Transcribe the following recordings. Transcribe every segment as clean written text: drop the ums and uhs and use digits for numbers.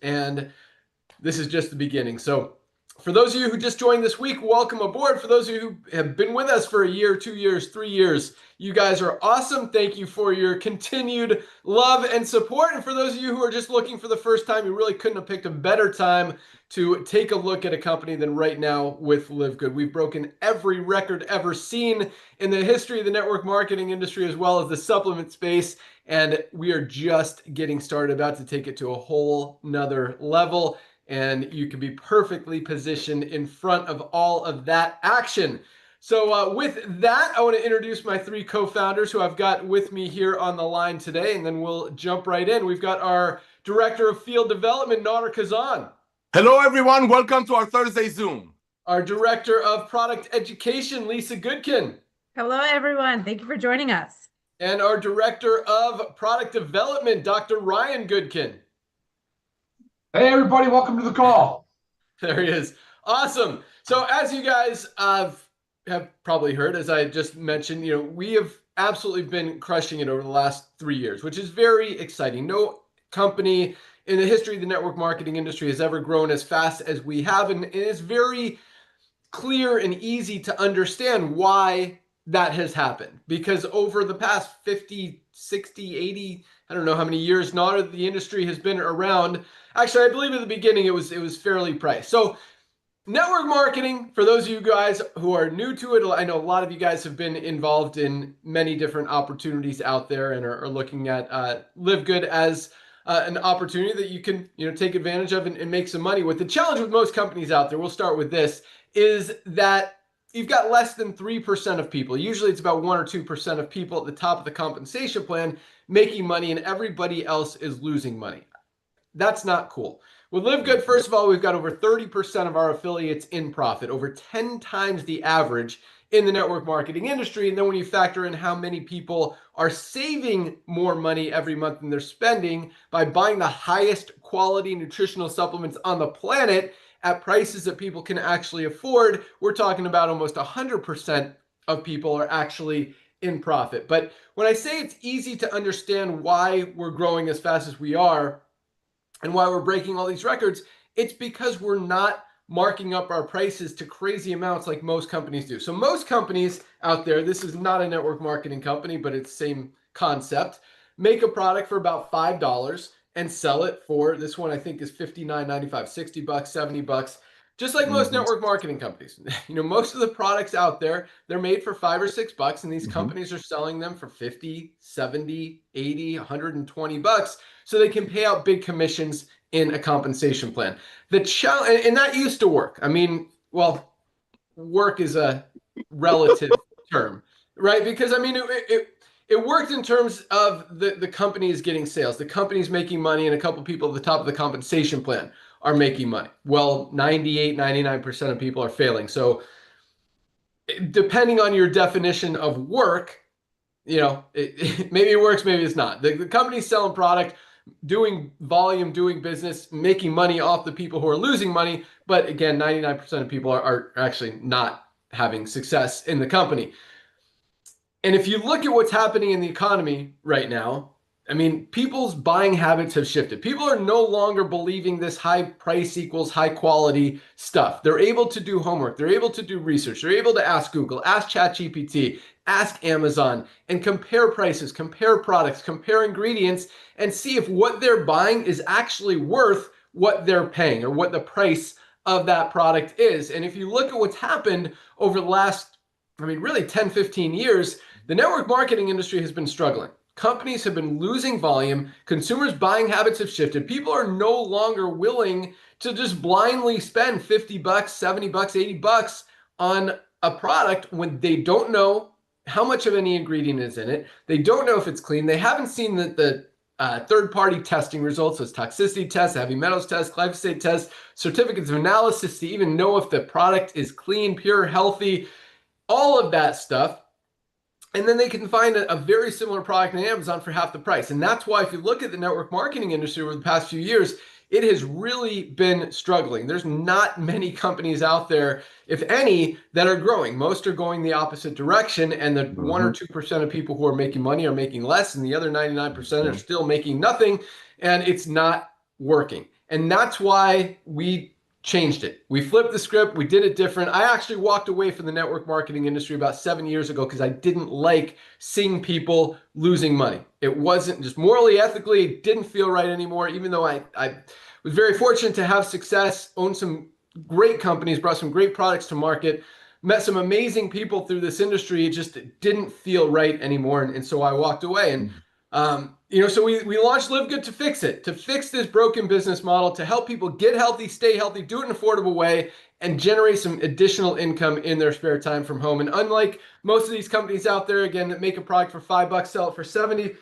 and this is just the beginning. So for those of you who just joined this week, welcome aboard. For those of you who have been with us for a year, 2 years, 3 years, you guys are awesome. Thank you for your continued love and support. And for those of you who are just looking for the first time, you really couldn't have picked a better time to take a look at a company than right now with Livegood. We've broken every record ever seen in the history of the network marketing industry, as well as the supplement space. And we are just getting started, about to take it to a whole nother level. And you can be perfectly positioned in front of all of that action. So with that, I want to introduce my three co-founders who I've got with me here on the line today, and then we'll jump right in. We've got our Director of Field Development, Nader Kazan. Hello, everyone. Welcome to our Thursday Zoom. Our Director of Product Education, Lisa Goodkin. Hello, everyone. Thank you for joining us. And our Director of Product Development, Dr. Ryan Goodkin. Hey, everybody. Welcome to the call. There he is. Awesome. So as you guys have probably heard, as I just mentioned, we have absolutely been crushing it over the last 3 years, which is very exciting. No company in the history of the network marketing industry has ever grown as fast as we have. And it is very clear and easy to understand why that has happened. Because over the past 50, 60, 80, I don't know how many years not the industry has been around. Actually, I believe at the beginning it was fairly priced. So network marketing, for those of you guys who are new to it, I know a lot of you guys have been involved in many different opportunities out there and are looking at Livegood as an opportunity that you can take advantage of and make some money with. The challenge with most companies out there, we'll start with this, is that you've got less than 3% of people. Usually it's about 1 or 2% of people at the top of the compensation plan making money, and everybody else is losing money. That's not cool. With Livegood, first of all, we've got over 30% of our affiliates in profit, over 10 times the average in the network marketing industry. And then when you factor in how many people are saving more money every month than they're spending by buying the highest quality nutritional supplements on the planet at prices that people can actually afford, we're talking about almost 100% of people are actually in profit. But when I say it's easy to understand why we're growing as fast as we are and why we're breaking all these records, it's because we're not marking up our prices to crazy amounts like most companies do. So most companies out there, this is not a network marketing company, but it's the same concept, make a product for about $5 and sell it for, this one I think is $59.95, $60, $70, just like most network marketing companies. Most of the products out there, they're made for $5 or $6, and these companies are selling them for 50, 70, 80, $120, so they can pay out big commissions in a compensation plan. The challenge, and that used to work. I mean, well, work is a relative term, right? Because I mean, it worked in terms of the companies getting sales, the companies making money, and a couple people at the top of the compensation plan are making money. Well, 98, 99% of people are failing. So depending on your definition of work, maybe it works, maybe it's not. The company's selling product, doing volume, doing business, making money off the people who are losing money. But again, 99% of people are actually not having success in the company. And if you look at what's happening in the economy right now, I mean, people's buying habits have shifted. People are no longer believing this high price equals high quality stuff. They're able to do homework. They're able to do research. They're able to ask Google, ask ChatGPT, ask Amazon, and compare prices, compare products, compare ingredients, and see if what they're buying is actually worth what they're paying or what the price of that product is. And if you look at what's happened over the last, really 10, 15 years, the network marketing industry has been struggling. Companies have been losing volume. Consumers' buying habits have shifted. People are no longer willing to just blindly spend $50, $70, $80 on a product when they don't know how much of any ingredient is in it. They don't know if it's clean. They haven't seen the third-party testing results, those toxicity tests, heavy metals tests, glyphosate tests, certificates of analysis to even know if the product is clean, pure, healthy, all of that stuff. And then they can find a very similar product on Amazon for half the price. And that's why if you look at the network marketing industry over the past few years, it has really been struggling. There's not many companies out there, if any, that are growing. Most are going the opposite direction, and the 1 or 2% of people who are making money are making less, and the other 99% are still making nothing, and it's not working. And that's why we changed it. We flipped the script. We did it different. I actually walked away from the network marketing industry about 7 years ago because I didn't like seeing people losing money. It wasn't just morally, ethically, it didn't feel right anymore, even though I was very fortunate to have success, own some great companies, brought some great products to market, met some amazing people through this industry. It just didn't feel right anymore. And so I walked away. And so we launched Livegood to fix it, to fix this broken business model, to help people get healthy, stay healthy, do it in an affordable way, and generate some additional income in their spare time from home. And unlike most of these companies out there, again, that make a product for $5, sell it for 70,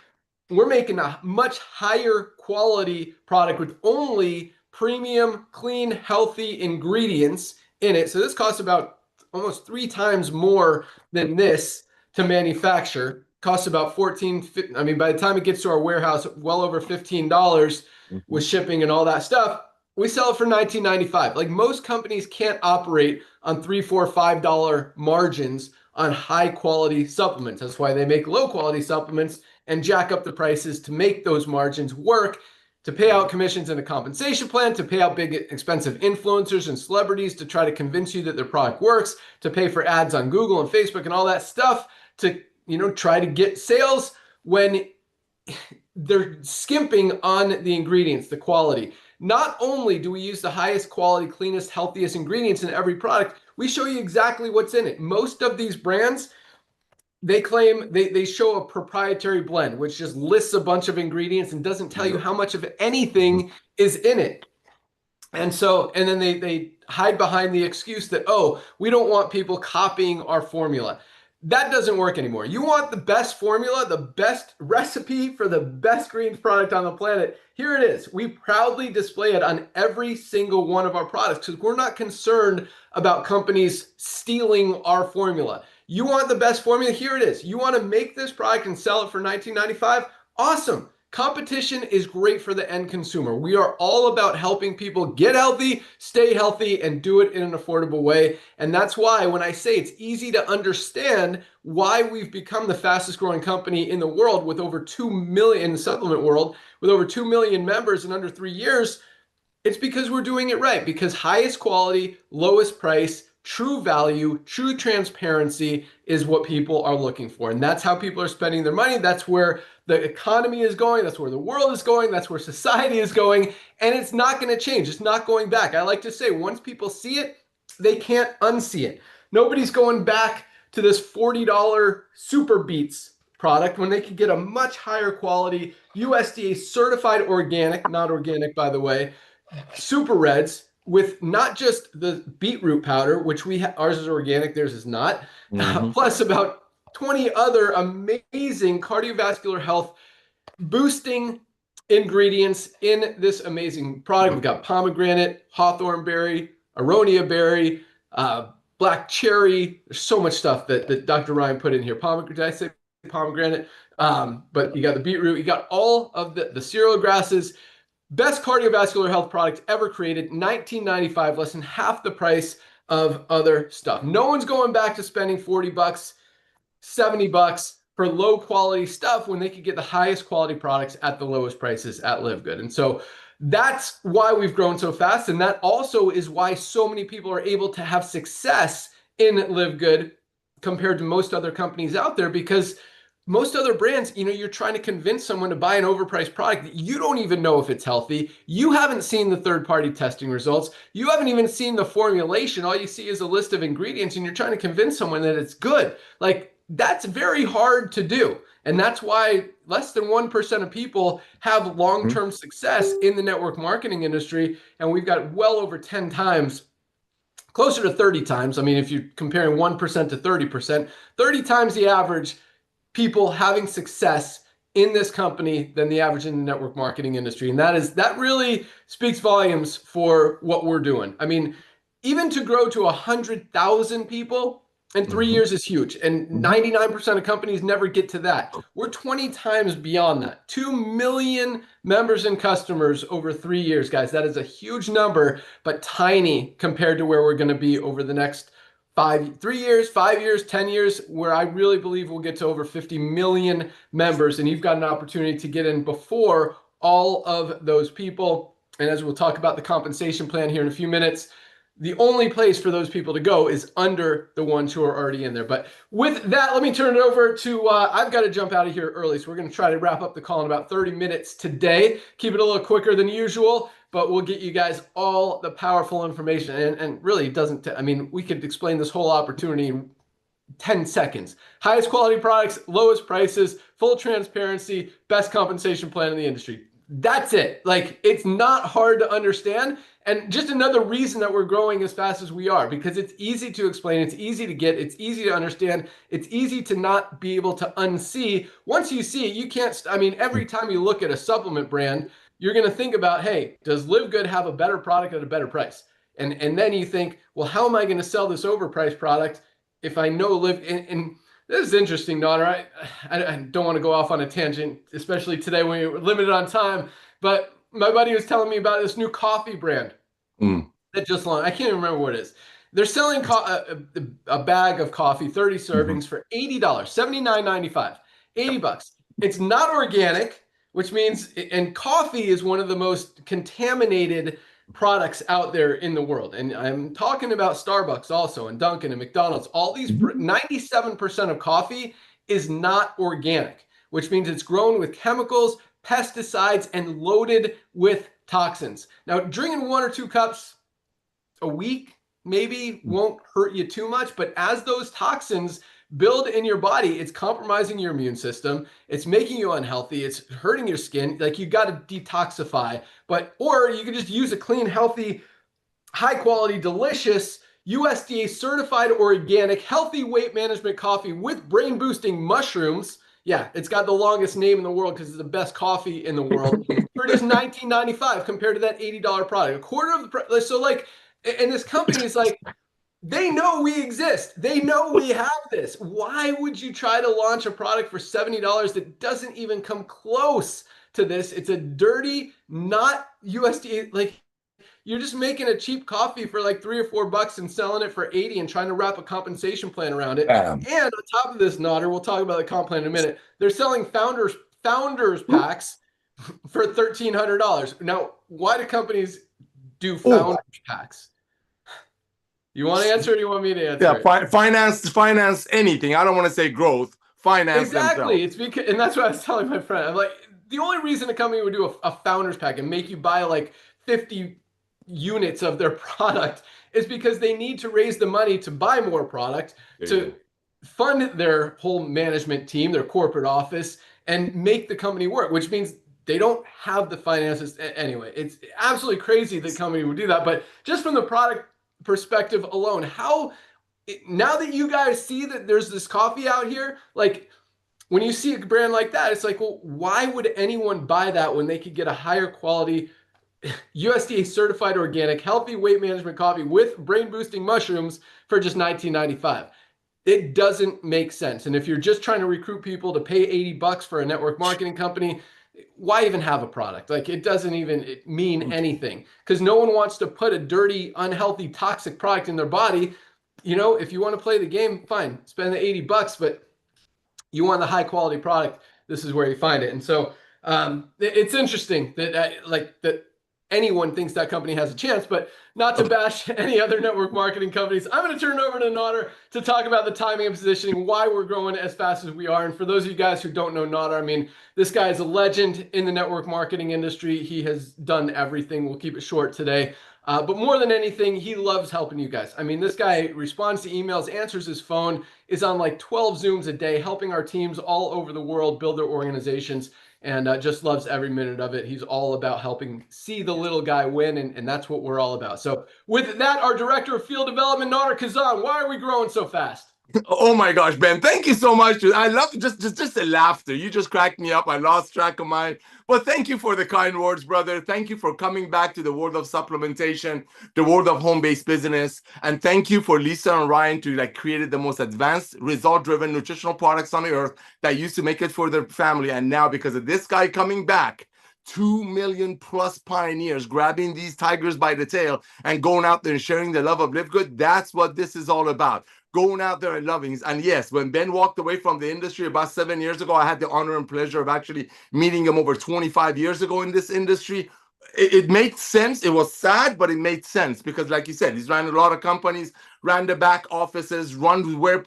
we're making a much higher quality product with only premium, clean, healthy ingredients in it. So this costs about almost 3 times more than this to manufacture. Costs about $14. I mean, by the time it gets to our warehouse, well over $15 with shipping and all that stuff. We sell it for $19.95. Like, most companies can't operate on $3, $4, $5 margins on high quality supplements. That's why they make low quality supplements and jack up the prices to make those margins work, to pay out commissions in a compensation plan, to pay out big expensive influencers and celebrities to try to convince you that their product works, to pay for ads on Google and Facebook and all that stuff, to try to get sales when they're skimping on the ingredients, the quality. Not only do we use the highest quality, cleanest, healthiest ingredients in every product, we show you exactly what's in it. Most of these brands, they claim they show a proprietary blend, which just lists a bunch of ingredients and doesn't tell you how much of anything is in it. And then they hide behind the excuse that, oh, we don't want people copying our formula. That doesn't work anymore. You want the best formula, the best recipe for the best greens product on the planet. Here it is. We proudly display it on every single one of our products because we're not concerned about companies stealing our formula. You want the best formula? Here it is. You want to make this product and sell it for $19.95? Awesome. Competition is great for the end consumer. We are all about helping people get healthy, stay healthy, and do it in an affordable way. And that's why when I say it's easy to understand why we've become the fastest growing company in the world with over 2 million, in the supplement world, with over 2 million members in under 3 years, it's because we're doing it right. Because highest quality, lowest price, true value, true transparency is what people are looking for. And that's how people are spending their money. That's where the economy is going. That's where the world is going. That's where society is going. And it's not going to change. It's not going back. I like to say, once people see it, they can't unsee it. Nobody's going back to this $40 Super Beats product when they could get a much higher quality, USDA certified organic, not organic, by the way, Super Reds, with not just the beetroot powder, which ours is organic, theirs is not, plus about 20 other amazing cardiovascular health boosting ingredients in this amazing product. We've got pomegranate, hawthorn berry, aronia berry, black cherry. There's so much stuff that Dr. Ryan put in here. Pomegranate, did I say pomegranate? But you got the beetroot, you got all of the cereal grasses. Best cardiovascular health product ever created, $19.95, less than half the price of other stuff. No one's going back to spending $40, $70 for low quality stuff when they could get the highest quality products at the lowest prices at Livegood. And so that's why we've grown so fast. And that also is why so many people are able to have success in Livegood compared to most other companies out there, because most other brands, you're trying to convince someone to buy an overpriced product that you don't even know if it's healthy. You haven't seen the third-party testing results. You haven't even seen the formulation. All you see is a list of ingredients, and you're trying to convince someone that it's good. Like, that's very hard to do. And that's why less than 1% of people have long-term success in the network marketing industry. And we've got well over 10 times, closer to 30 times. I mean, if you're comparing 1% to 30%, 30 times the average people having success in this company than the average in the network marketing industry. And that really speaks volumes for what we're doing. I mean, even to grow to 100,000 people in 3 years is huge. And 99% of companies never get to that. We're 20 times beyond that. 2 million members and customers over 3 years, guys. That is a huge number, but tiny compared to where we're going to be over the next 3 years, 5 years, 10 years, where I really believe we'll get to over 50 million members. And you've got an opportunity to get in before all of those people. And as we'll talk about the compensation plan here in a few minutes, the only place for those people to go is under the ones who are already in there. But with that, let me turn it over to, I've got to jump out of here early. So we're going to try to wrap up the call in about 30 minutes today. Keep it a little quicker than usual, but we'll get you guys all the powerful information. And really, it doesn't, I mean, we could explain this whole opportunity in 10 seconds. Highest quality products, lowest prices, full transparency, best compensation plan in the industry. That's it. Like, it's not hard to understand. And just another reason that we're growing as fast as we are, because it's easy to explain, it's easy to get, it's easy to understand, it's easy to not be able to unsee. Once you see it, you can't, I mean, every time you look at a supplement brand, you're going to think about, hey, does Livegood have a better product at a better price? And then you think, well, how am I going to sell this overpriced product if I know and this is interesting, Nodder. I don't want to go off on a tangent, especially today when we're limited on time. But my buddy was telling me about this new coffee brand that just launched. I can't even remember what it is. They're selling a bag of coffee, 30 servings for $80, $79.95, $80. It's not organic, which means, and coffee is one of the most contaminated products out there in the world. And I'm talking about Starbucks also, and Dunkin' and McDonald's. All these 97% of coffee is not organic, which means it's grown with chemicals, pesticides, and loaded with toxins. Now, drinking 1 or 2 cups a week maybe won't hurt you too much, but as those toxins build in your body, it's compromising your immune system. It's making you unhealthy. It's hurting your skin. Like, you got to detoxify, or you can just use a clean, healthy, high quality, delicious, USDA certified organic, healthy weight management coffee with brain boosting mushrooms. Yeah, it's got the longest name in the world because it's the best coffee in the world for just $19.95 compared to that $80 product, a quarter of the price. So like, and this company is like, they know we exist. They know we have this. Why would you try to launch a product for $70 that doesn't even come close to this? It's a dirty, not USDA. Like, you're just making a cheap coffee for like $3 or $4 and selling it for 80 and trying to wrap a compensation plan around it. And on top of this, Nodder, we'll talk about the comp plan in a minute. They're selling founders packs for $1,300. Now, why do companies do founders packs? You want to answer, or do you want me to answer? Yeah, finance anything. I don't want to say growth. Finance exactly. themselves. It's because, and that's what I was telling my friend. I'm like, the only reason a company would do a founders pack and make you buy like 50 units of their product is because they need to raise the money to buy more product, to fund their whole management team, their corporate office, and make the company work, which means they don't have the finances. Anyway, it's absolutely crazy the company would do that. But just from the product perspective alone, now that you guys see that there's this coffee out here, like, when you see a brand like that, it's like, well, why would anyone buy that when they could get a higher quality USDA certified organic healthy weight management coffee with brain boosting mushrooms for just $19.95? It doesn't make sense. And if you're just trying to recruit people to pay $80 for a network marketing company, why even have a product? Like, it doesn't even mean anything, because no one wants to put a dirty, unhealthy, toxic product in their body. You know, if you want to play the game, fine, spend the $80, but you want the high quality product, this is where you find it. And so it's interesting that anyone thinks that company has a chance, but not to bash any other network marketing companies. I'm going to turn it over to Nodder to talk about the timing and positioning, why we're growing as fast as we are. And for those of you guys who don't know Nodder, I mean, this guy is a legend in the network marketing industry. He has done everything. We'll keep it short today. But more than anything, he loves helping you guys. I mean, this guy responds to emails, answers his phone, is on like 12 Zooms a day, helping our teams all over the world build their organizations, and just loves every minute of it. He's all about helping see the little guy win, and that's what we're all about. So with that, our Director of Field Development, Nodder Kazan, why are we growing so fast? Oh my gosh, Ben, thank you so much. I love just the laughter. You just cracked me up. I lost track of mine. But thank you for the kind words, brother. Thank you for coming back to the world of supplementation, the world of home-based business. And thank you for Lisa and Ryan to like created the most advanced result-driven nutritional products on the earth that used to make it for their family. And now, because of this guy coming back, 2 million plus pioneers grabbing these tigers by the tail and going out there and sharing the love of Livegood. That's what this is all about. Going out there and loving. And yes, when Ben walked away from the industry about 7 years ago, I had the honor and pleasure of actually meeting him over 25 years ago in this industry. it made sense. It was sad, but it made sense because, like you said, he's ran a lot of companies, ran the back offices, run web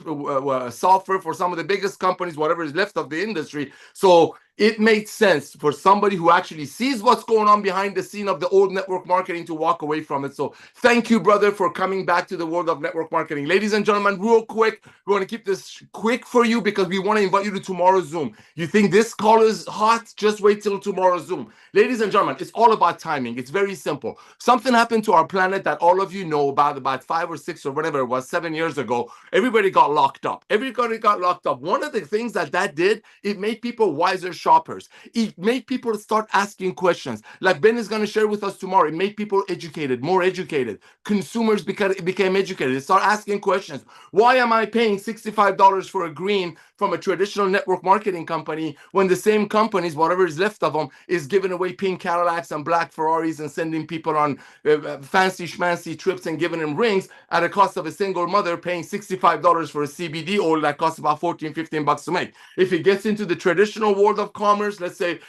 software for some of the biggest companies, whatever is left of the industry. So it made sense for somebody who actually sees what's going on behind the scene of the old network marketing to walk away from it. So thank you, brother, for coming back to the world of network marketing. Ladies and gentlemen, real quick, we want to keep this quick for you because we want to invite you to tomorrow's Zoom. You think this call is hot? Just wait till tomorrow's Zoom. Ladies and gentlemen, it's all about timing. It's very simple. Something happened to our planet that all of you know about 5 or 6 or whatever it was, 7 years ago. Everybody got locked up. Everybody got locked up. One of the things that did, it made people wiser shoppers. It made people start asking questions. Like Ben is going to share with us tomorrow. It made people educated, more educated. Consumers became educated. They start asking questions. Why am I paying $65 for a green from a traditional network marketing company when the same companies, whatever is left of them, is giving away pink Cadillacs and black Ferraris and sending people on fancy schmancy trips and giving them rings at a cost of a single mother paying $65 for a CBD oil that costs about 14, 15 bucks to make. If it gets into the traditional world of commerce, let's say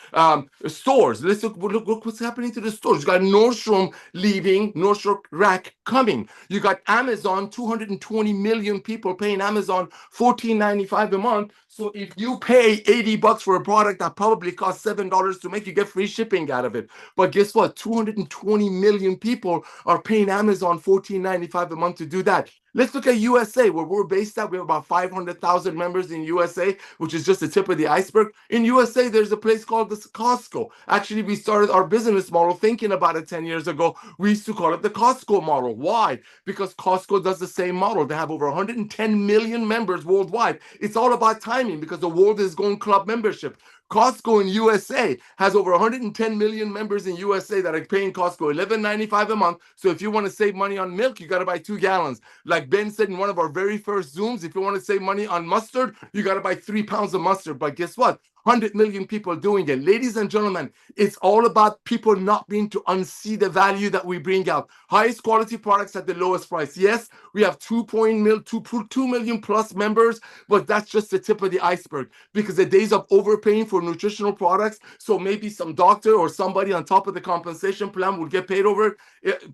stores, let's look what's happening to the stores. You got Nordstrom leaving, Nordstrom Rack coming. You got Amazon, 220 million people paying Amazon $14.95 a month. So if you pay 80 bucks for a product that probably costs $7 to make, you get free shipping out of it. But guess what? 220 million people are paying Amazon $14.95 a month to do that. Let's look at USA, where we're based at. We have about 500,000 members in USA, which is just the tip of the iceberg. In USA, there's a place called the Costco. Actually, we started our business model thinking about it 10 years ago. We used to call it the Costco model. Why? Because Costco does the same model. They have over 110 million members worldwide. It's all about timing because the world is going club membership. Costco in USA has over 110 million members in USA that are paying Costco $11.95 a month. So if you want to save money on milk, you got to buy 2 gallons. Like Ben said in one of our very first Zooms, if you want to save money on mustard, you got to buy 3 pounds of mustard. But guess what? 100 million people doing it. Ladies and gentlemen, it's all about people not being to unsee the value that we bring out. Highest quality products at the lowest price. Yes, we have 2 million plus members, but that's just the tip of the iceberg because the days of overpaying for nutritional products, so maybe some doctor or somebody on top of the compensation plan will get paid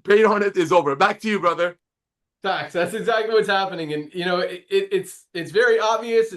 paid on it, is over. Back to you, brother. Facts. That's exactly what's happening. And, you know, it's very obvious.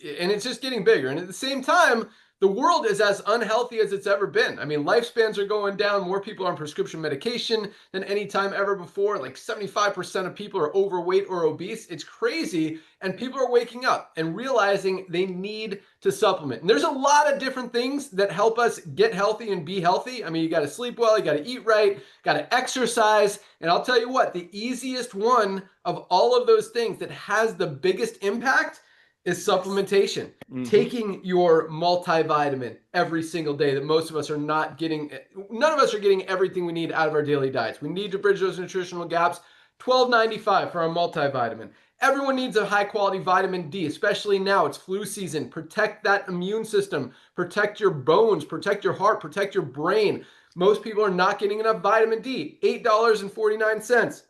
And it's just getting bigger. And at the same time, the world is as unhealthy as it's ever been. I mean, lifespans are going down. More people are on prescription medication than any time ever before. Like 75% of people are overweight or obese. It's crazy. And people are waking up and realizing they need to supplement. And there's a lot of different things that help us get healthy and be healthy. I mean, you got to sleep well, you got to eat right, got to exercise. And I'll tell you what, the easiest one of all of those things that has the biggest impact is supplementation. Mm-hmm. Taking your multivitamin every single day that most of us are not getting. None of us are getting everything we need out of our daily diets. We need to bridge those nutritional gaps. $12.95 for our multivitamin. Everyone needs a high quality vitamin D, especially now. It's flu season. Protect that immune system. Protect your bones. Protect your heart. Protect your brain. Most people are not getting enough vitamin D. $8.49.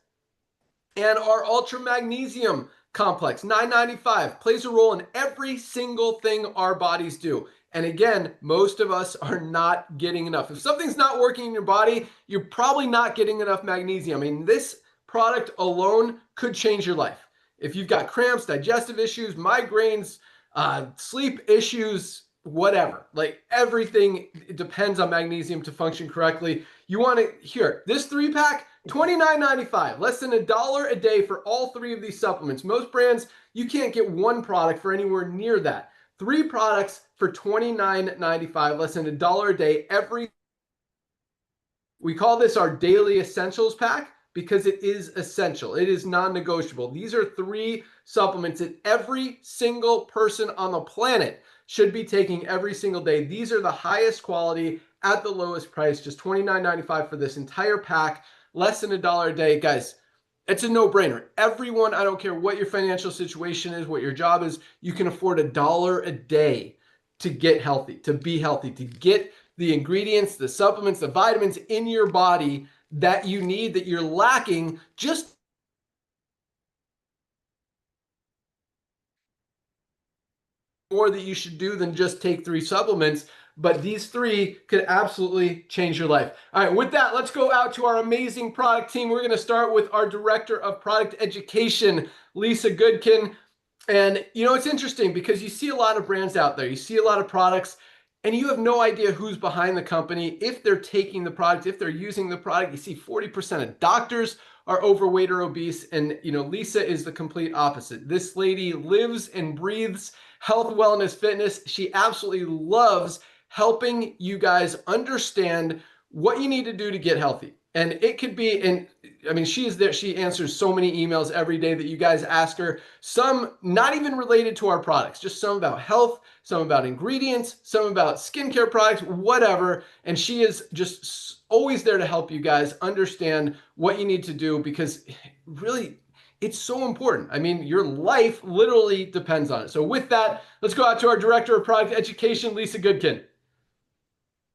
And our ultra magnesium complex, $9.95, plays a role in every single thing our bodies do. And again, most of us are not getting enough. If something's not working in your body, you're probably not getting enough magnesium. I mean, this product alone could change your life. If you've got cramps, digestive issues, migraines, sleep issues, whatever, like everything depends on magnesium to function correctly. You want to hear this 3-pack, $29.95, less than $1 a day for all 3 of these supplements. Most brands, you can't get 1 product for anywhere near that. 3 products for $29.95, less than $1 a day every. We call this our daily essentials pack because it is essential. It is non-negotiable. These are 3 supplements that every single person on the planet should be taking every single day. These are the highest quality at the lowest price, just $29.95 for this entire pack, less than $1 a day. Guys, it's a no-brainer. Everyone, I don't care what your financial situation is, what your job is, you can afford $1 a day to get healthy, to be healthy, to get the ingredients, the supplements, the vitamins in your body that you need, that you're lacking, just more that you should do than just take 3 supplements. but these three could absolutely change your life. All right, with that, let's go out to our amazing product team. We're going to start with our Director of Product Education, Lisa Goodkin. And it's interesting because you see a lot of brands out there, you see a lot of products, and you have no idea who's behind the company, if they're taking the product, if they're using the product. You see 40% of doctors are overweight or obese, and Lisa is the complete opposite. This lady lives and breathes health, wellness, fitness. She absolutely loves helping you guys understand what you need to do to get healthy. And it could be, and I mean, she is there. She answers so many emails every day that you guys ask her, some not even related to our products, just some about health, some about ingredients, some about skincare products, whatever. And she is just always there to help you guys understand what you need to do, because really, it's so important. I mean, your life literally depends on it. So with that, let's go out to our Director of Product Education, Lisa Goodkin.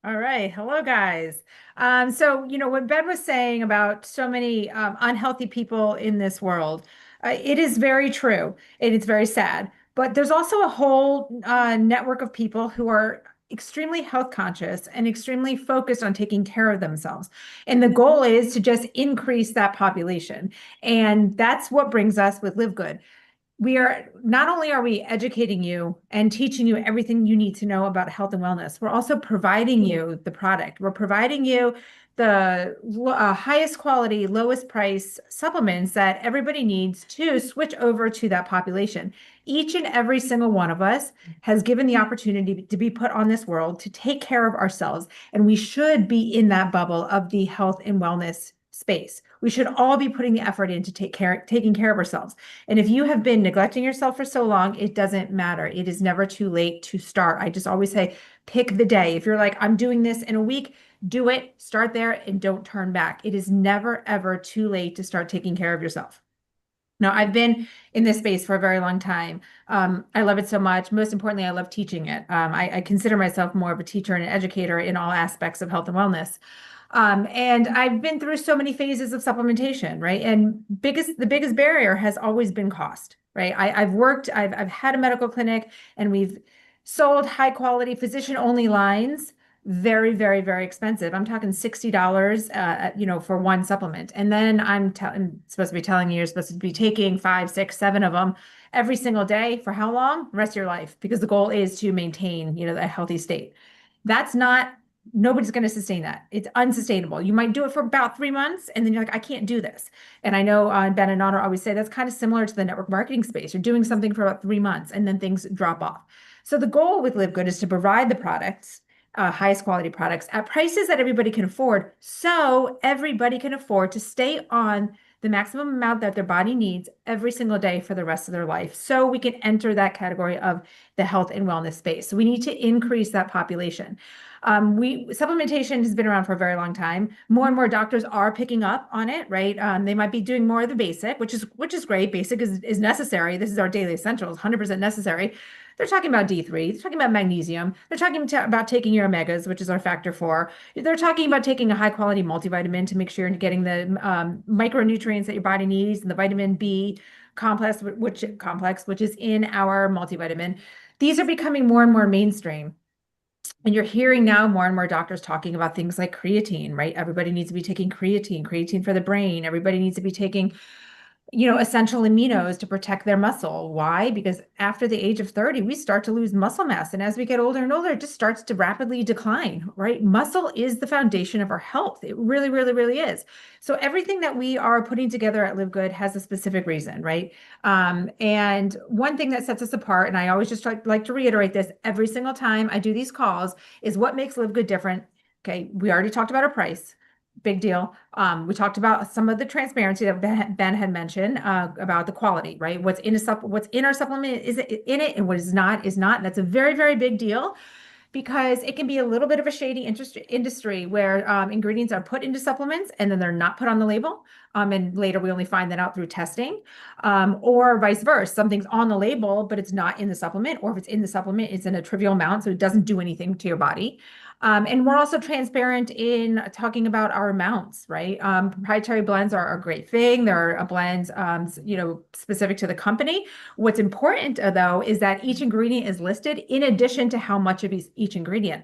All right. Hello, guys. So, what Ben was saying about so many unhealthy people in this world, it is very true and it's very sad. But there's also a whole network of people who are extremely health conscious and extremely focused on taking care of themselves. And the goal is to just increase that population. And that's what brings us with Livegood. We are not only are we educating you and teaching you everything you need to know about health and wellness, we're also providing you the product. We're providing you the highest quality, lowest price supplements that everybody needs to switch over to that population. Each and every single one of us has given the opportunity to be put on this world to take care of ourselves, and we should be in that bubble of the health and wellness space. We should all be putting the effort in to taking care of ourselves. And if you have been neglecting yourself for so long, it doesn't matter. It is never too late to start. I just always say, pick the day. If you're like, I'm doing this in a week, do it, start there, and don't turn back. It is never, ever too late to start taking care of yourself. Now, I've been in this space for a very long time. I love it so much. Most importantly, I love teaching it. I consider myself more of a teacher and an educator in all aspects of health and wellness. And I've been through so many phases of supplementation, right? And the biggest barrier has always been cost, right? I've had a medical clinic, and we've sold high quality physician only lines, very, very, very expensive. I'm talking $60, for one supplement. And then I'm supposed to be telling you, you're supposed to be taking 5, 6, 7 of them every single day for how long? The rest of your life, because the goal is to maintain, a healthy state. Nobody's going to sustain that. It's unsustainable. You might do it for about 3 months, and then you're like, I can't do this. And I know Ben and Honor always say that's kind of similar to the network marketing space. You're doing something for about 3 months, and then things drop off. So the goal with Livegood is to provide the products, highest quality products at prices that everybody can afford, so everybody can afford to stay on the maximum amount that their body needs every single day for the rest of their life, so we can enter that category of the health and wellness space. So we need to increase that population. Supplementation has been around for a very long time. More and more doctors are picking up on it, right? They might be doing more of the basic, which is great. Basic is necessary. This is our daily essentials, 100% necessary. They're talking about D3. They're talking about magnesium. They're talking about taking your omegas, which is our factor 4. They're talking about taking a high quality multivitamin to make sure you're getting the micronutrients that your body needs, and the vitamin B complex, which is in our multivitamin. These are becoming more and more mainstream. And you're hearing now more and more doctors talking about things like creatine, right? Everybody needs to be taking creatine for the brain. Everybody needs to be taking, essential aminos to protect their muscle. Why? Because after the age of 30, we start to lose muscle mass. And as we get older and older, it just starts to rapidly decline, right? Muscle is the foundation of our health. It really, really, really is. So everything that we are putting together at Livegood has a specific reason, right? And one thing that sets us apart, and I always just like to reiterate this every single time I do these calls, is what makes Livegood different. Okay, we already talked about our price. Big deal. We talked about some of the transparency that Ben had mentioned about the quality, right? What's in our supplement is in it, and what is not is not. That's a very, very big deal, because it can be a little bit of a shady industry where ingredients are put into supplements and then they're not put on the label. And later we only find that out through testing, or vice versa. Something's on the label, but it's not in the supplement, or if it's in the supplement, it's in a trivial amount, so it doesn't do anything to your body. And we're also transparent in talking about our amounts, right? Proprietary blends are a great thing. There are blends, specific to the company. What's important, though, is that each ingredient is listed in addition to how much of each ingredient.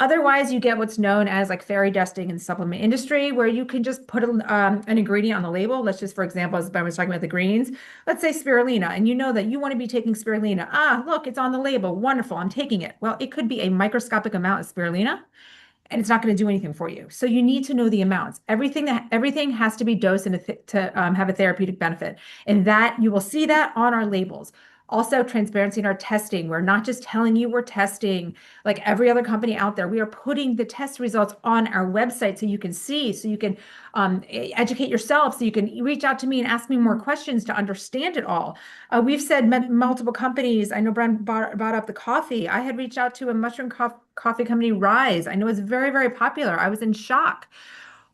Otherwise, you get what's known as like fairy dusting in the supplement industry, where you can just put an ingredient on the label. Let's just, for example, as Ben was talking about the greens, let's say spirulina, and you know that you want to be taking spirulina. Ah, look, it's on the label. Wonderful, I'm taking it. Well, it could be a microscopic amount of spirulina, and it's not going to do anything for you. So you need to know the amounts. Everything has to be dosed to have a therapeutic benefit, and that you will see that on our labels. Also, transparency in our testing. We're not just telling you we're testing like every other company out there. We are putting the test results on our website so you can see, so you can educate yourself, so you can reach out to me and ask me more questions to understand it all. We've said multiple companies. I know Brent brought up the coffee. I had reached out to a mushroom coffee company, Rise. I know it's very, very popular. I was in shock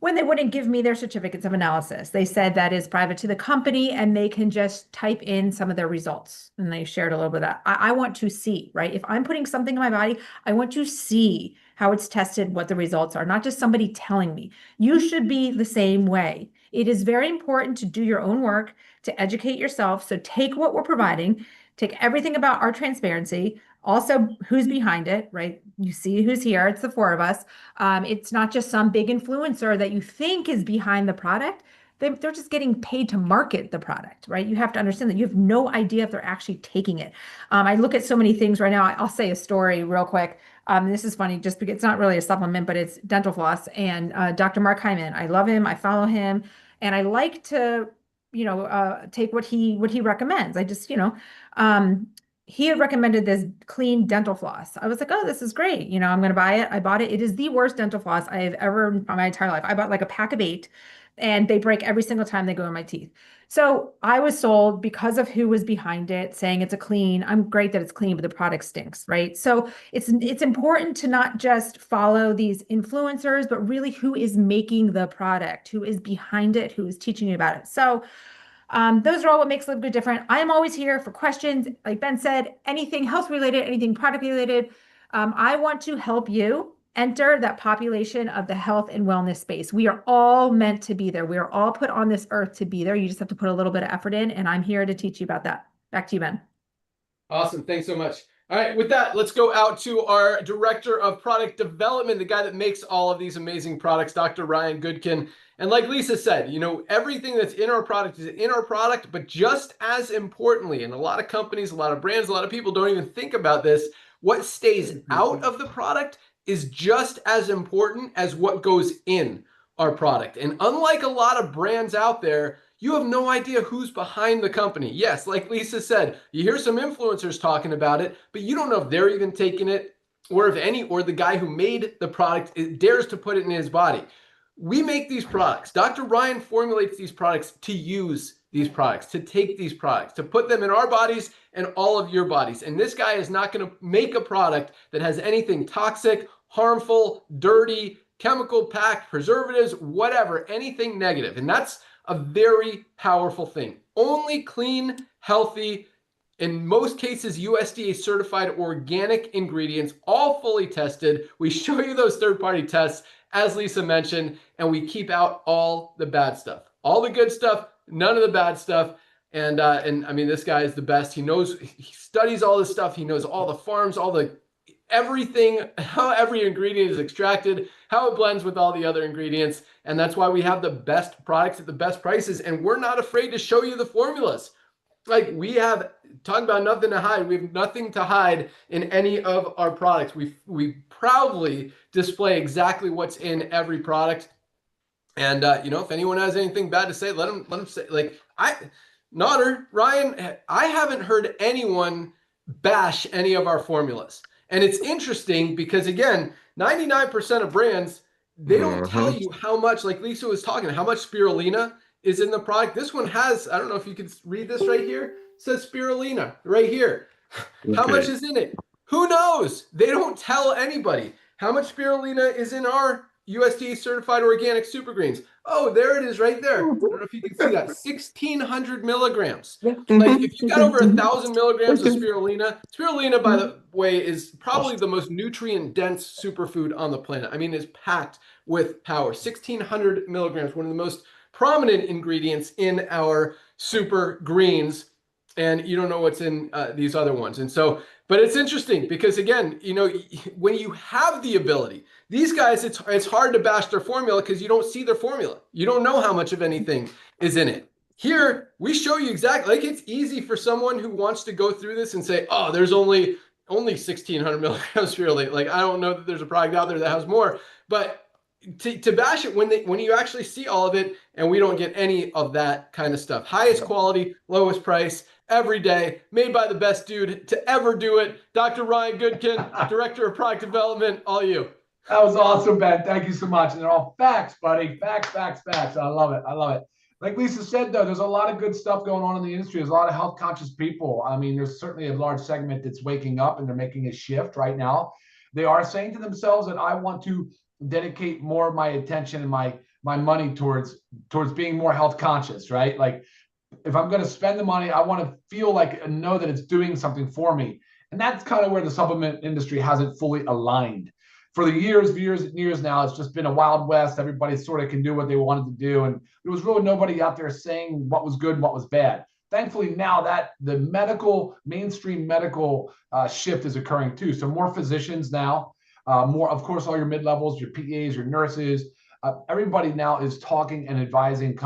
when they wouldn't give me their certificates of analysis. They said that is private to the company and they can just type in some of their results. And they shared a little bit of that. I want to see, right? If I'm putting something in my body, I want to see how it's tested, what the results are, not just somebody telling me. You should be the same way. It is very important to do your own work, to educate yourself. So take what we're providing, take everything about our transparency, also who's behind it, right? You see who's here. It's the four of us. It's not just some big influencer that you think is behind the product. They're just getting paid to market the product, right? You have to understand that you have no idea if they're actually taking it. I look at so many things right now. I'll say a story real quick. This is funny just because it's not really a supplement, but it's dental floss. And Dr. Mark Hyman, I love him. I follow him. And I like to, take what he recommends. I just, he had recommended this clean dental floss. I was like, oh, this is great. I'm going to buy it. I bought it. It is the worst dental floss I have ever in my entire life. I bought like a pack of 8 and they break every single time they go in my teeth. So I was sold because of who was behind it, saying it's a clean. I'm great that it's clean, but the product stinks, right? So it's important to not just follow these influencers, but really who is making the product, who is behind it, who is teaching you about it. So those are all what makes Livegood different. I am always here for questions. Like Ben said, anything health related, anything product related. I want to help you enter that population of the health and wellness space. We are all meant to be there. We are all put on this earth to be there. You just have to put a little bit of effort in, and I'm here to teach you about that. Back to you, Ben. Awesome. Thanks so much. All right, with that, let's go out to our director of product development, the guy that makes all of these amazing products, Dr. Ryan Goodkin. And like Lisa said, everything that's in our product is in our product, but just as importantly, and a lot of companies, a lot of brands, a lot of people don't even think about this, what stays out of the product is just as important as what goes in our product. And unlike a lot of brands out there, you have no idea who's behind the company. Yes, like Lisa said, you hear some influencers talking about it, but you don't know if they're even taking it or the guy who made the product dares to put it in his body. We make these products. Dr. Ryan formulates these products to use these products, to take these products, to put them in our bodies and all of your bodies. And this guy is not going to make a product that has anything toxic, harmful, dirty, chemical packed, preservatives, whatever, anything negative. And that's a very powerful thing. Only clean, healthy, in most cases, USDA certified organic ingredients, all fully tested. We show you those third-party tests, as Lisa mentioned, and we keep out all the bad stuff. All the good stuff, none of the bad stuff. And I mean, this guy is the best. He studies all this stuff. He knows all the farms, everything, how every ingredient is extracted, how it blends with all the other ingredients. And that's why we have the best products at the best prices. And we're not afraid to show you the formulas. Like talking about nothing to hide. We have nothing to hide in any of our products. We proudly display exactly what's in every product. And, if anyone has anything bad to say, let them say, Ryan, I haven't heard anyone bash any of our formulas. And it's interesting because, again, 99% of brands, they don't tell you how much, like Lisa was talking, how much spirulina is in the product. This one has, I don't know if you can read this right here. It says spirulina right here. Okay. How much is in it? Who knows? They don't tell anybody. How much spirulina is in our USDA certified organic super greens. Oh, there it is right there. I don't know if you can see that. 1,600 milligrams. Like if you got over 1,000 milligrams of spirulina, spirulina, by the way, is probably the most nutrient dense superfood on the planet. I mean, it's packed with power. 1,600 milligrams, one of the most prominent ingredients in our super greens. And you don't know what's in these other ones. And so, but it's interesting because, again, you know, when you have the ability, these guys, it's hard to bash their formula because you don't see their formula. You don't know how much of anything is in it. Here, we show you exactly, like, it's easy for someone who wants to go through this and say, oh, there's only 1,600 milligrams spirulina. Like, I don't know that there's a product out there that has more, but to bash it when you actually see all of it, and we don't get any of that kind of stuff. Highest quality, lowest price, every day, made by the best dude to ever do it. Dr. Ryan Goodkin, Director of Product Development, all you. That was awesome, Ben. Thank you so much. And they're all facts, buddy. Facts, facts, facts. I love it. I love it. Like Lisa said, though, there's a lot of good stuff going on in the industry. There's a lot of health conscious people. I mean, there's certainly a large segment that's waking up and they're making a shift right now. They are saying to themselves that I want to dedicate more of my attention and my money towards being more health conscious, right? Like, if I'm going to spend the money, I want to feel like and know that it's doing something for me. And that's kind of where the supplement industry hasn't fully aligned. For the years and years now, it's just been a wild west. Everybody sort of can do what they wanted to do. And there was really nobody out there saying what was good and what was bad. Thankfully, now that the mainstream medical shift is occurring too. So more physicians now, more, of course, all your mid-levels, your PAs, your nurses, everybody now is talking and advising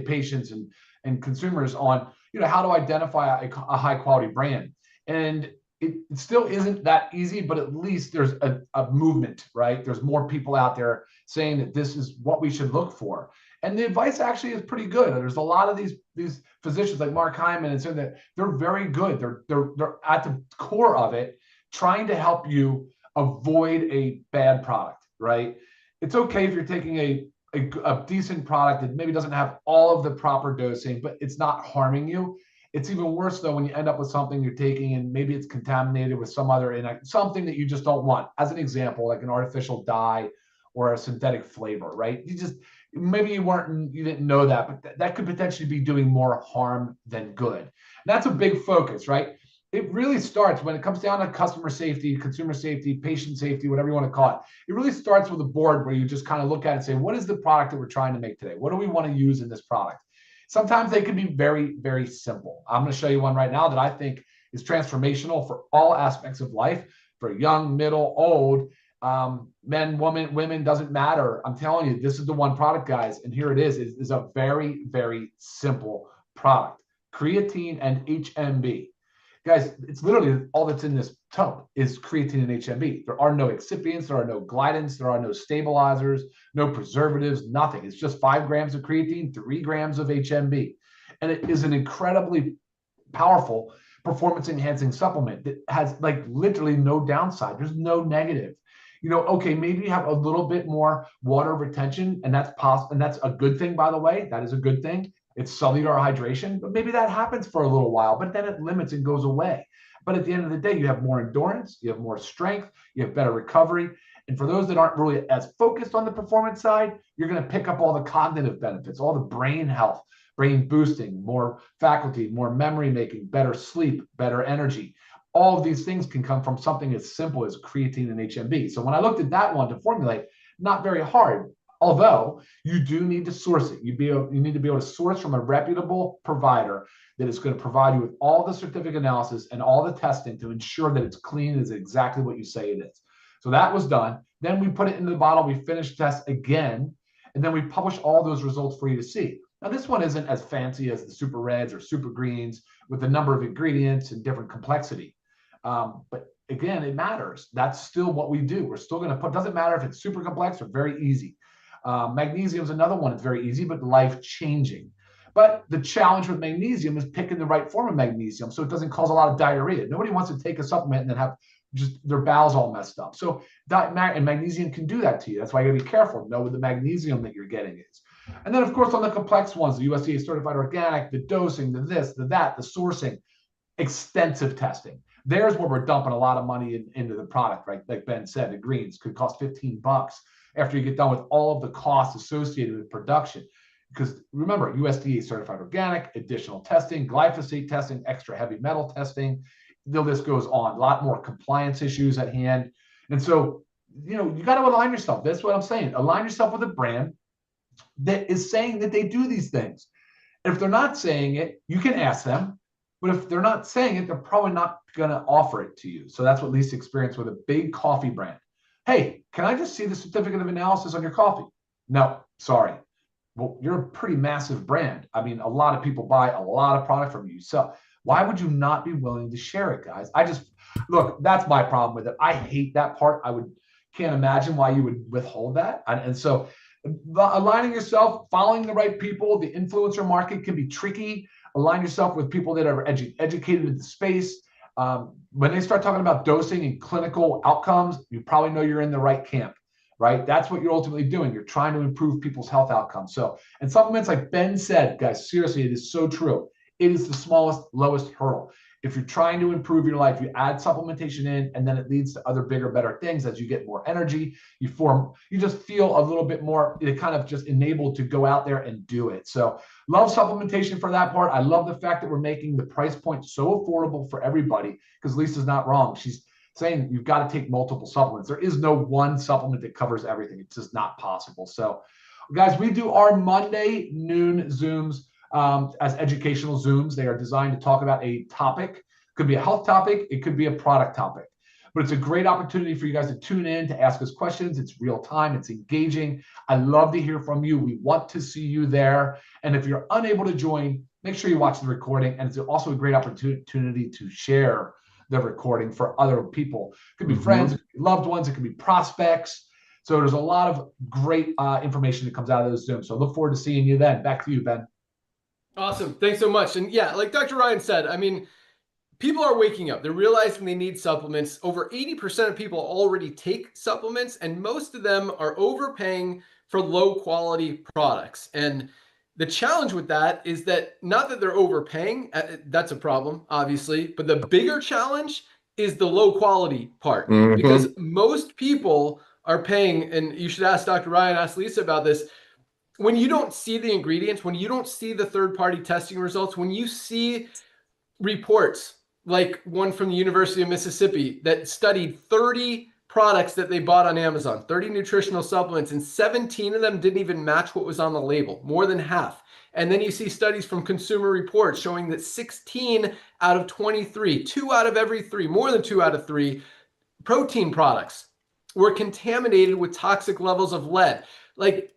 patients and consumers on, you know, how to identify a high quality brand. And it still isn't that easy, but at least there's a movement, right? There's more people out there saying that this is what we should look for. And the advice actually is pretty good. There's a lot of these physicians like Mark Hyman and so that they're very good. They're at the core of it, trying to help you avoid a bad product, right? It's okay if you're taking a decent product that maybe doesn't have all of the proper dosing, but it's not harming you. It's even worse though when you end up with something you're taking and maybe it's contaminated with some other something that you just don't want. As an example, like an artificial dye or a synthetic flavor, right? Maybe you didn't know that, but that could potentially be doing more harm than good. And that's a big focus, right? It really starts when it comes down to customer safety, consumer safety, patient safety, whatever you want to call it. It really starts with a board where you just kind of look at it and say, what is the product that we're trying to make today? What do we want to use in this product? Sometimes they can be very, very simple. I'm going to show you one right now that I think is transformational for all aspects of life, for young, middle, old, men, women, doesn't matter. I'm telling you, this is the one product, guys. And here it is. It is a very, very simple product. Creatine and HMB. Guys, it's literally all that's in this tub is creatine and HMB. There are no excipients, there are no glidants, there are no stabilizers, no preservatives, nothing. It's just 5 grams of creatine, 3 grams of HMB. And it is an incredibly powerful performance-enhancing supplement that has like literally no downside. There's no negative. You know, okay, maybe you have a little bit more water retention, and that's possible, and that's a good thing, by the way. That is a good thing. It's cellular hydration, but maybe that happens for a little while, but then it limits and goes away. But at the end of the day, you have more endurance, you have more strength, you have better recovery. And for those that aren't really as focused on the performance side, you're going to pick up all the cognitive benefits, all the brain health, brain boosting, more faculty, more memory making, better sleep, better energy. All of these things can come from something as simple as creatine and HMB. So when I looked at that one to formulate, not very hard. Although you do need to source it. You need to be able to source from a reputable provider that is going to provide you with all the certificate analysis and all the testing to ensure that it's clean and is exactly what you say it is. So that was done. Then we put it into the bottle. We finished tests again, and then we publish all those results for you to see. Now, this one isn't as fancy as the super reds or super greens with the number of ingredients and different complexity. But again, it matters. That's still what we do. We're still going to put, doesn't matter if it's super complex or very easy. Magnesium is another one. It's very easy, but life-changing. But the challenge with magnesium is picking the right form of magnesium so it doesn't cause a lot of diarrhea. Nobody wants to take a supplement and then have just their bowels all messed up. So and magnesium can do that to you. That's why you gotta be careful. Know what the magnesium that you're getting is. And then, of course, on the complex ones, the USDA certified organic, the dosing, the this, the that, the sourcing, extensive testing. There's where we're dumping a lot of money into the product, right? Like Ben said, the greens could cost $15 after you get done with all of the costs associated with production. Because remember, USDA certified organic, additional testing, glyphosate testing, extra heavy metal testing, the list goes on. A lot more compliance issues at hand. And so, you got to align yourself. That's what I'm saying. Align yourself with a brand that is saying that they do these things. And if they're not saying it, you can ask them. But if they're not saying it, they're probably not going to offer it to you. So that's what Lisa experienced with a big coffee brand. Hey, can I just see the certificate of analysis on your coffee? No, sorry. Well, you're a pretty massive brand. I mean, a lot of people buy a lot of product from you. So why would you not be willing to share it, guys? Look, that's my problem with it. I hate that part. Can't imagine why you would withhold that. And so aligning yourself, following the right people, the influencer market can be tricky. Align yourself with people that are educated in the space. When they start talking about dosing and clinical outcomes, you probably know you're in the right camp, right? That's what you're ultimately doing. You're trying to improve people's health outcomes. So, and supplements, like Ben said, guys, seriously, it is so true. It is the smallest, lowest hurdle. If you're trying to improve your life, you add supplementation in, and then it leads to other bigger, better things. As you get more energy, you just feel a little bit more, it kind of just enabled to go out there and do it. So love supplementation for that part. I love the fact that we're making the price point so affordable for everybody, because Lisa's not wrong. She's saying you've got to take multiple supplements. There is no one supplement that covers everything. It's just not possible. So guys, we do our Monday noon Zooms as educational Zooms. They are designed to talk about a topic. It could be a health topic. It could be a product topic. But it's a great opportunity for you guys to tune in, to ask us questions. It's real time. It's engaging. I love to hear from you. We want to see you there. And if you're unable to join, make sure you watch the recording. And it's also a great opportunity to share the recording for other people. It could be friends, it could be loved ones, it could be prospects. So there's a lot of great information that comes out of those Zooms. So look forward to seeing you then. Back to you, Ben. Awesome. Thanks so much. And yeah, like Dr. Ryan said, I mean, people are waking up. They're realizing they need supplements. Over 80% of people already take supplements, and most of them are overpaying for low quality products. And the challenge with that is that not that they're overpaying, that's a problem, obviously, but the bigger challenge is the low quality part, because most people are paying, and you should ask Dr. Ryan, ask Lisa about this. When you don't see the ingredients, when you don't see the third-party testing results, when you see reports like one from the University of Mississippi that studied 30 products that they bought on Amazon, 30 nutritional supplements, and 17 of them didn't even match what was on the label, more than half. And then you see studies from Consumer Reports showing that 16 out of 23, 2 out of every 3, more than 2 out of 3 protein products were contaminated with toxic levels of lead. Like,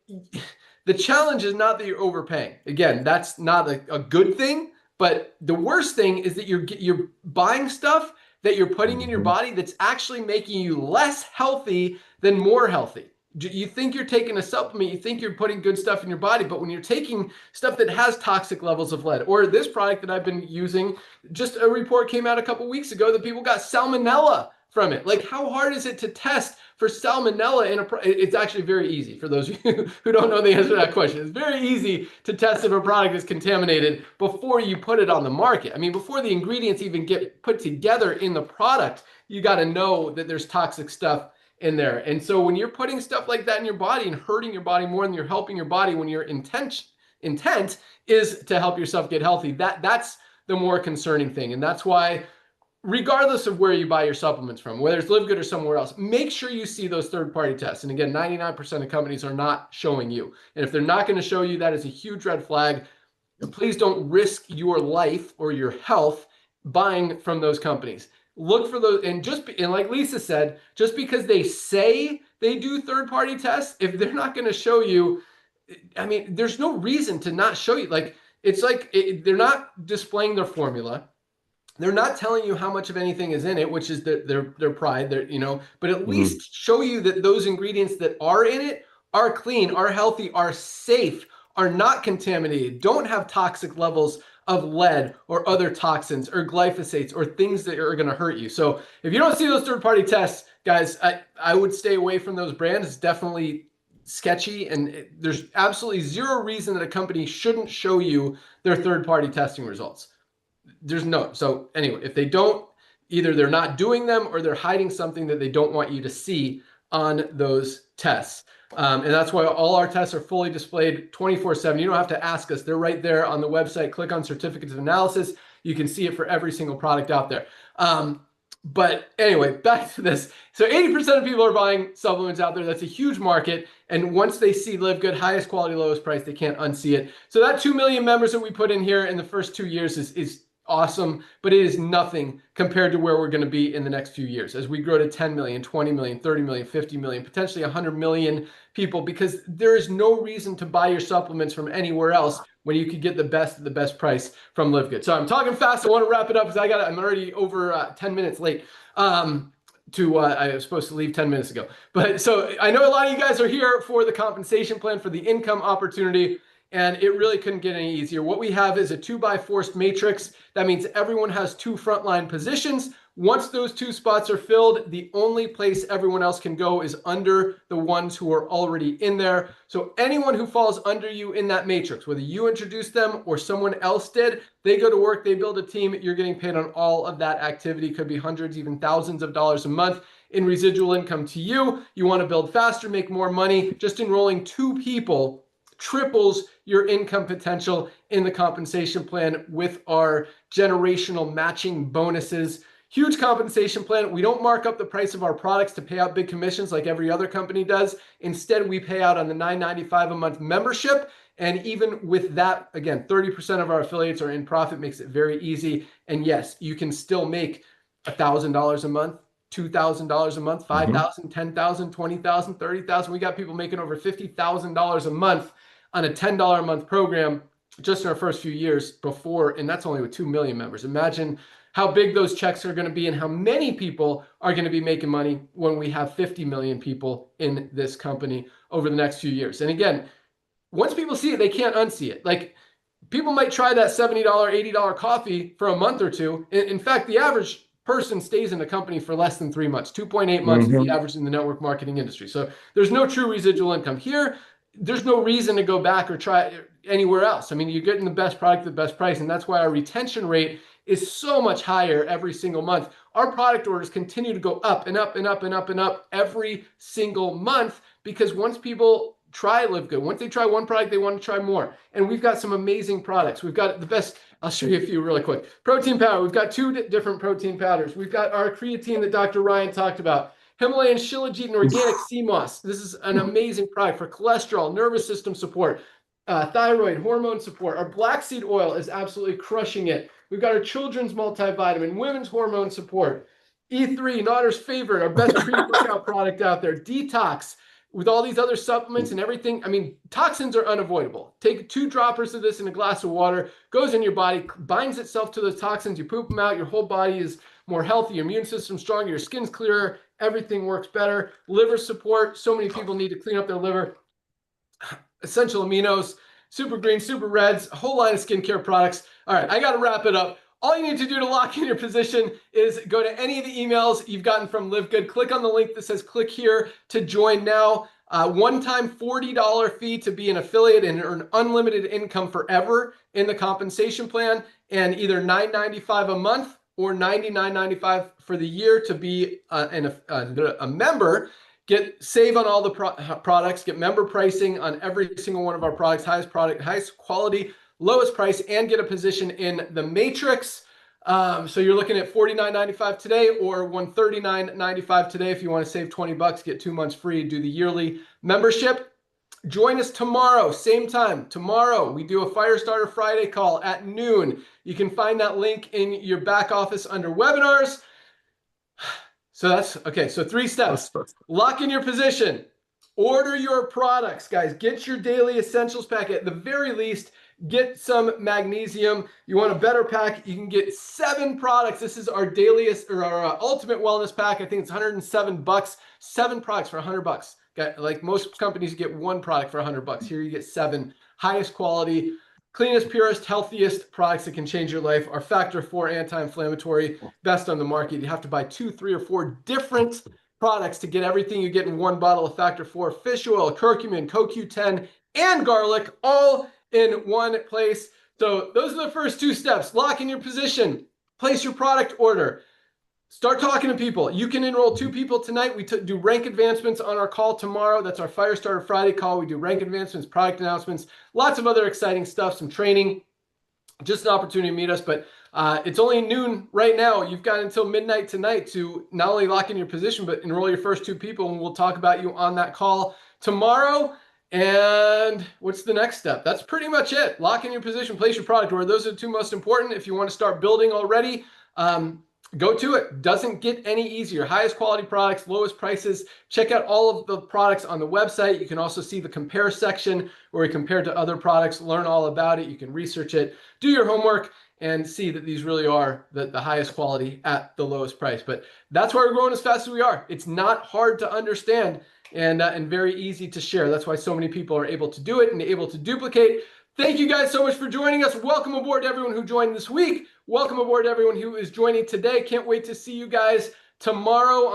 the challenge is not that you're overpaying. Again, that's not a good thing, but the worst thing is that you're buying stuff that you're putting in your body that's actually making you less healthy than more healthy. You think you're taking a supplement, you think you're putting good stuff in your body, but when you're taking stuff that has toxic levels of lead, or this product that I've been using, just a report came out a couple weeks ago that people got salmonella from it. Like, how hard is it to test for salmonella in it's actually very easy. For those of you who don't know the answer to that question, it's very easy to test if a product is contaminated before you put it on the market. I mean, before the ingredients even get put together in the product, you got to know that there's toxic stuff in there. And so when you're putting stuff like that in your body and hurting your body more than you're helping your body, when your intent is to help yourself get healthy, that's the more concerning thing. And that's why, regardless of where you buy your supplements from, whether it's Livegood or somewhere else, make sure you see those third-party tests. And again, 99% of companies are not showing you. And if they're not going to show you, that is a huge red flag. Please don't risk your life or your health buying from those companies. Look for those, and like Lisa said, just because they say they do third-party tests, if they're not going to show you, I mean, there's no reason to not show you. Like, it's like they're not displaying their formula. They're not telling you how much of anything is in it, which is their pride, but at least show you that those ingredients that are in it are clean, are healthy, are safe, are not contaminated, don't have toxic levels of lead or other toxins or glyphosates or things that are going to hurt you. So if you don't see those third-party tests, guys, I would stay away from those brands. It's definitely sketchy, and there's absolutely zero reason that a company shouldn't show you their third-party testing results. So anyway, if they don't, either they're not doing them or they're hiding something that they don't want you to see on those tests. And that's why all our tests are fully displayed 24/7. You don't have to ask us. They're right there on the website. Click on certificates of analysis. You can see it for every single product out there. But anyway, back to this. So 80% of people are buying supplements out there. That's a huge market. And once they see Livegood, highest quality, lowest price, they can't unsee it. So that 2 million members that we put in here in the first 2 years is awesome, but it is nothing compared to where we're going to be in the next few years as we grow to 10 million, 20 million, 30 million, 50 million, potentially 100 million people, because there is no reason to buy your supplements from anywhere else when you could get the best at the best price from Livegood. So I'm talking fast. I want to wrap it up because I'm already over 10 minutes late. I was supposed to leave 10 minutes ago. But so I know a lot of you guys are here for the compensation plan, for the income opportunity, and it really couldn't get any easier. What we have is a 2x4 matrix. That means everyone has 2 frontline positions. Once those 2 spots are filled, the only place everyone else can go is under the ones who are already in there. So anyone who falls under you in that matrix, whether you introduced them or someone else did, they go to work, they build a team, you're getting paid on all of that activity. Could be hundreds, even thousands of dollars a month in residual income to you. You want to build faster, make more money. Just enrolling 2 people triples your income potential in the compensation plan with our generational matching bonuses. Huge compensation plan. We don't mark up the price of our products to pay out big commissions like every other company does. Instead, we pay out on the $9.95 a month membership. And even with that, again, 30% of our affiliates are in profit, makes it very easy. And yes, you can still make $1,000 a month, $2,000 a month, $5,000, $10,000, $20,000, $30,000. We got people making over $50,000 a month on a $10 a month program just in our first few years before, and that's only with 2 million members. Imagine how big those checks are going to be and how many people are going to be making money when we have 50 million people in this company over the next few years. And again, once people see it, they can't unsee it. Like, people might try that $70, $80 coffee for a month or two. In fact, the average person stays in the company for less than 3 months. 2.8 months is the average in the network marketing industry. So there's no true residual income here. There's no reason to go back or try anywhere else. I mean, you're getting the best product at the best price, and that's why our retention rate is so much higher every single month. Our product orders continue to go up and up and up and up and up every single month, because once people try Livegood, once they try one product, they want to try more. And we've got some amazing products. We've got the best. I'll show you a few really quick. Protein powder. We've got 2 different protein powders. We've got our creatine that Dr. Ryan talked about. Himalayan Shilajit and organic sea moss. This is an amazing product for cholesterol, nervous system support, thyroid, hormone support. Our black seed oil is absolutely crushing it. We've got our children's multivitamin, women's hormone support, E3, Notter's favorite, our best pre-workout product out there, detox, with all these other supplements and everything. I mean, toxins are unavoidable. Take 2 droppers of this in a glass of water, goes in your body, binds itself to those toxins, you poop them out, your whole body is more healthy, your immune system's stronger, your skin's clearer, everything works better. Liver support, so many people need to clean up their liver. Essential aminos, super green, super reds, a whole line of skincare products. All right, I got to wrap it up. All you need to do to lock in your position is go to any of the emails you've gotten from Livegood, click on the link that says click here to join now. One-time $40 fee to be an affiliate and earn unlimited income forever in the compensation plan, and either $9.95 a month or $99.95 for the year to be a member. Save on all the products, get member pricing on every single one of our products, highest quality, lowest price, and get a position in the matrix. So you're looking at $49.95 today or $139.95 today. If you want to save 20 bucks, get 2 months free, do the yearly membership. Join us tomorrow, same time. Tomorrow, we do a Firestarter Friday call at noon. You can find that link in your back office under webinars. So that's okay. So 3 steps. Lock in your position. Order your products, guys. Get your daily essentials packet. At the very least, get some magnesium. You want a better pack, you can get 7 products. This is our daily or our ultimate wellness pack. I think it's 107 bucks. 7 products for 100 bucks. Like most companies, you get 1 product for 100 bucks. Here you get 7 highest quality, cleanest, purest, healthiest products that can change your life. Our Factor 4 anti-inflammatory, best on the market. You have to buy 2, 3, or 4 different products to get everything you get in 1 bottle of Factor 4. Fish oil, curcumin, CoQ10, and garlic, all in 1 place. So those are the first 2 steps. Lock in your position, place your product order, Start talking to people. You can enroll 2 people tonight. We do rank advancements on our call tomorrow. That's our Firestarter Friday call. We do rank advancements, product announcements, lots of other exciting stuff, some training, just an opportunity to meet us. But it's only noon right now. You've got until midnight tonight to not only lock in your position, but enroll your first 2 people. And we'll talk about you on that call tomorrow. And what's the next step? That's pretty much it. Lock in your position, place your product order. Those are the 2 most important. If you want to start building already, go to it. Doesn't get any easier. Highest quality products, lowest prices. Check out all of the products on the website. You can also see the compare section where we compare to other products, learn all about it. You can research it, do your homework, and see that these really are the highest quality at the lowest price. But that's why we're growing as fast as we are. It's not hard to understand and very easy to share. That's why so many people are able to do it and able to duplicate. Thank you guys so much for joining us. Welcome aboard to everyone who joined this week. Welcome aboard to everyone who is joining today. Can't wait to see you guys tomorrow